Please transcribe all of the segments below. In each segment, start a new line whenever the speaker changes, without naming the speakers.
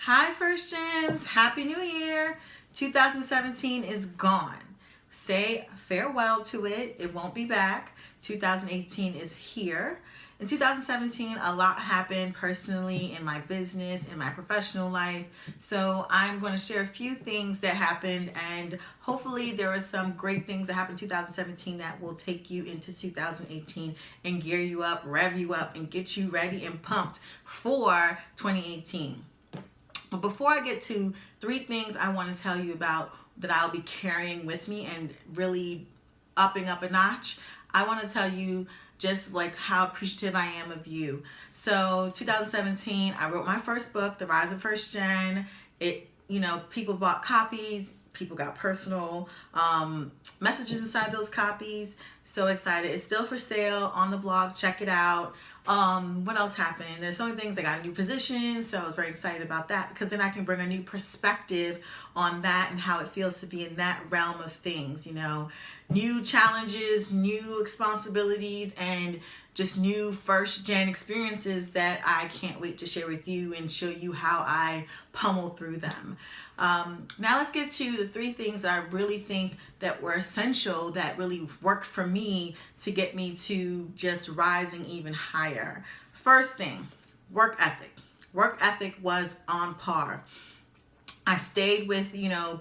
Hi, First Gens. Happy New Year. 2017 is gone. Say farewell to it. It won't be back. 2018 is here. In 2017, a lot happened personally in my business, in my professional life. So I'm going to share a few things that happened, and hopefully there are some great things that happened in 2017 that will take you into 2018 and gear you up, rev you up, and get you ready and pumped for 2018. But before I get to three things I want to tell you about that I'll be carrying with me and really upping up a notch, I want to tell you just like how appreciative I am of you. So 2017, I wrote my first book, The Rise of First Gen. People bought copies. People got personal messages inside those copies. So excited. It's still for sale on the blog. Check it out. What else happened? There's so many things. I got a new position, so I was very excited about that because then I can bring a new perspective on that and how it feels to be in that realm of things. New challenges, new responsibilities, and just new first gen experiences that I can't wait to share with you and show you how I pummel through them. Now let's get to the three things that I really think that were essential, that really worked for me to get me to just rising even higher. First thing, work ethic. Work ethic was on par. I stayed with,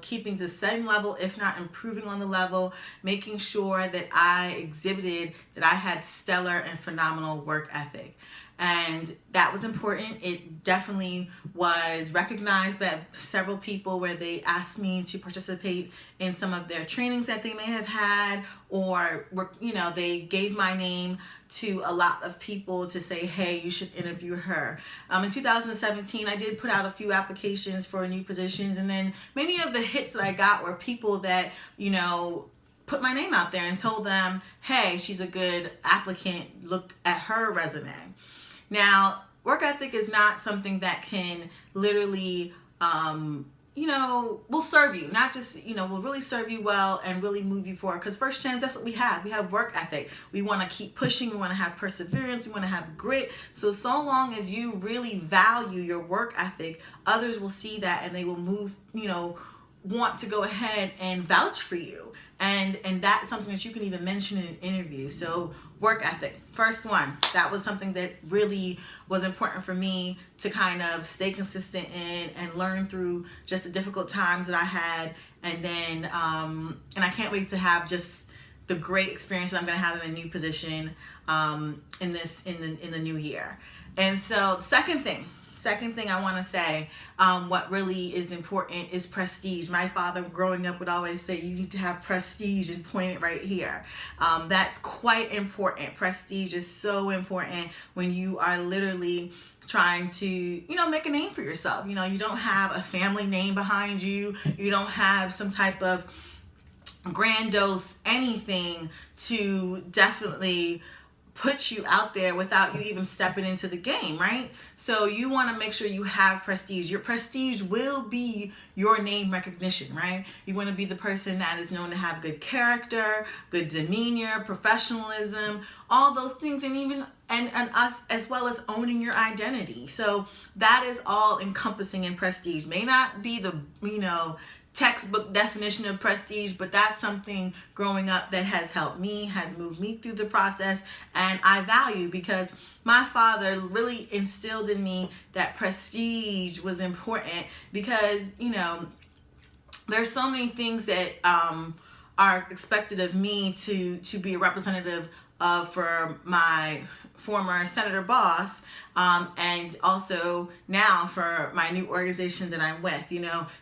keeping the same level, if not improving on the level, making sure that I exhibited that I had stellar and phenomenal work ethic. And that was important. It definitely was recognized by several people where they asked me to participate in some of their trainings that they may have had, or they gave my name to a lot of people to say, hey, you should interview her. In 2017, I did put out a few applications for new positions, and then many of the hits that I got were people that, put my name out there and told them, hey, she's a good applicant, look at her resume. Now, work ethic is not something that can literally, will serve you, not just, will really serve you well and really move you forward. Because First Chance, that's what we have. We have work ethic. We want to keep pushing. We want to have perseverance. We want to have grit. So long as you really value your work ethic, others will see that and they will move, want to go ahead and vouch for you. And that's something that you can even mention in an interview. So work ethic, first one, that was something that really was important for me to kind of stay consistent in and learn through just the difficult times that I had. And then, and I can't wait to have just the great experience that I'm going to have in a new position in the new year. And so the second thing I want to say, what really is important is prestige. My father growing up would always say, you need to have prestige, and point it right here. That's quite important. Prestige is so important when you are literally trying to, make a name for yourself. You don't have a family name behind you. You don't have some type of grandiose anything to definitely put you out there without you even stepping into the game, right? So you want to make sure you have prestige. Your prestige will be your name recognition, right? You want to be the person that is known to have good character, good demeanor, professionalism, all those things, and even and us, as well as owning your identity. So that is all encompassing in prestige. May not be the, textbook definition of prestige, but that's something growing up that has helped me, has moved me through the process, and I value, because my father really instilled in me that prestige was important, because there's so many things that are expected of me to be a representative of for my former senator boss, and also now for my new organization that I'm with.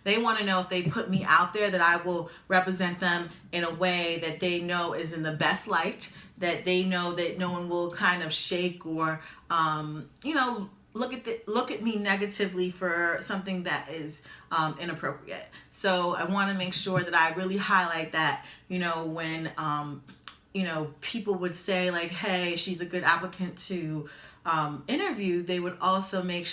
They want to know if they put me out there that I will represent them in a way that they know is in the best light, that they know that no one will kind of shake or look at me negatively for something that is inappropriate. So I want to make sure that I really highlight that, when people would say like, hey, she's a good applicant to interview, they would also make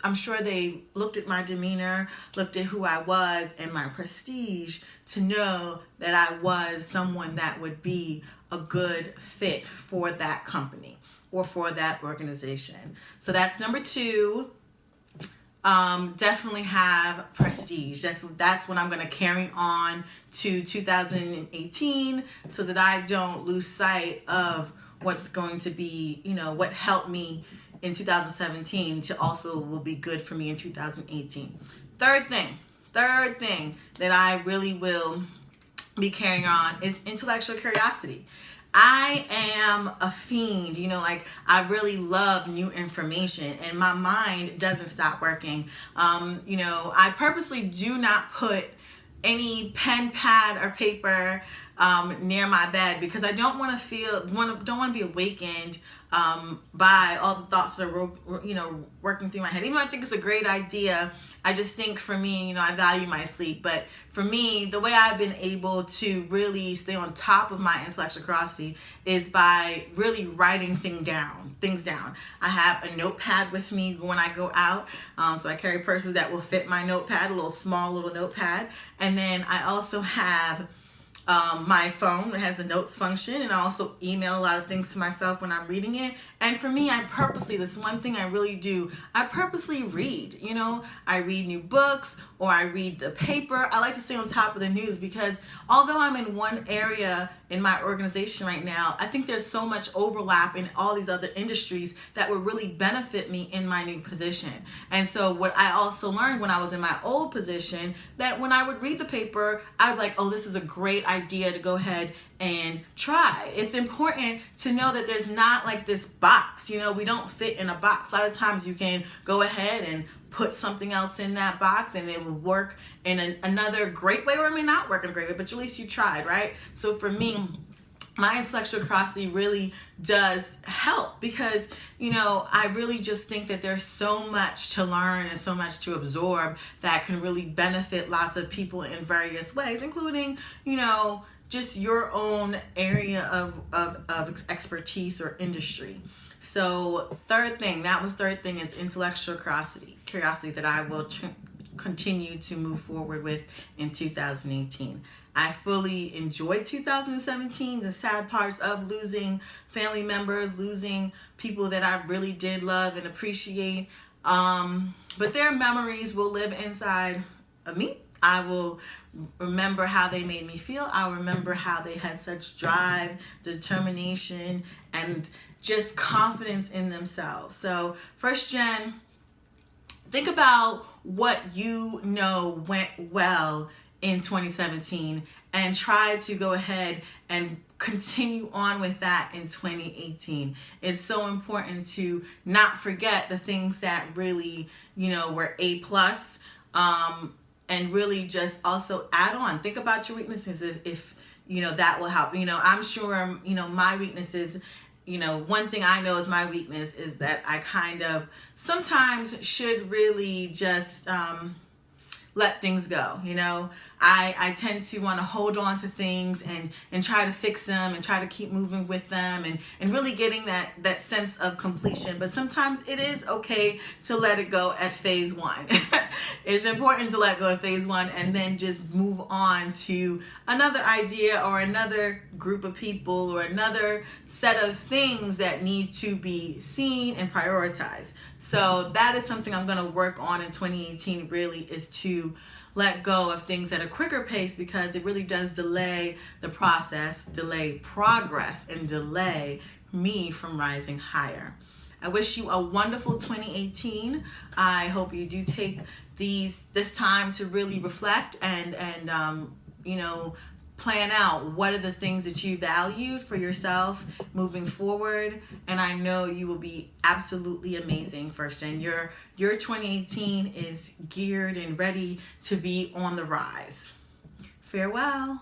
I'm sure they looked at my demeanor, looked at who I was and my prestige to know that I was someone that would be a good fit for that company or for that organization. So that's number two. definitely have prestige. That's what I'm going to carry on to 2018, so that I don't lose sight of what's going to be, what helped me in 2017 to also will be good for me in 2018. Third thing that I really will be carrying on is intellectual curiosity. I am a fiend, like I really love new information, and my mind doesn't stop working. I purposely do not put any pen, pad, or paper near my bed, because I don't want to be awakened by all the thoughts that are working through my head. Even though I think it's a great idea, I just think for me, I value my sleep. But for me, the way I've been able to really stay on top of my intellectual curiosity is by really writing things down. I have a notepad with me when I go out, so I carry purses that will fit my notepad, a small little notepad. And then I also have my phone that has a notes function, and I also email a lot of things to myself when I'm reading it. And for me, this one thing I really do, I purposely read. I read new books, or I read the paper. I like to stay on top of the news, because although I'm in one area in my organization right now, I think there's so much overlap in all these other industries that would really benefit me in my new position. And so what I also learned when I was in my old position, that when I would read the paper, I would be like, oh, this is a great idea to go ahead and try. It's important to know that there's not like this box. We don't fit in a box. A lot of times you can go ahead and put something else in that box, and it will work in another great way, or it may not work in a great way, but at least you tried, right? So for me, my intellectual curiosity really does help, because I really just think that there's so much to learn and so much to absorb that can really benefit lots of people in various ways, including just your own area of expertise or industry. So third thing is intellectual curiosity that I will continue to move forward with in 2018. I fully enjoyed 2017, the sad parts of losing family members, losing people that I really did love and appreciate. But their memories will live inside of me. I will remember how they made me feel. I'll remember how they had such drive, determination, and just confidence in themselves. So first gen, think about what went well in 2017, and try to go ahead and continue on with that in 2018. It's so important to not forget the things that really, were A+, and really just also add on. Think about your weaknesses if that will help. I'm sure, my weaknesses, one thing I know is my weakness is that I kind of sometimes should really just let things go. I tend to want to hold on to things and try to fix them and try to keep moving with them and really getting that sense of completion. But sometimes it is okay to let it go at phase one. It's important to let go at phase one and then just move on to another idea or another group of people or another set of things that need to be seen and prioritized. So that is something I'm going to work on in 2018, really, is to let go of things at a quicker pace, because it really does delay the process, delay progress, and delay me from rising higher. I wish you a wonderful 2018. I hope you do take this time to really reflect and plan out what are the things that you valued for yourself moving forward. And I know you will be absolutely amazing, First Gen. Your 2018 is geared and ready to be on the rise. Farewell.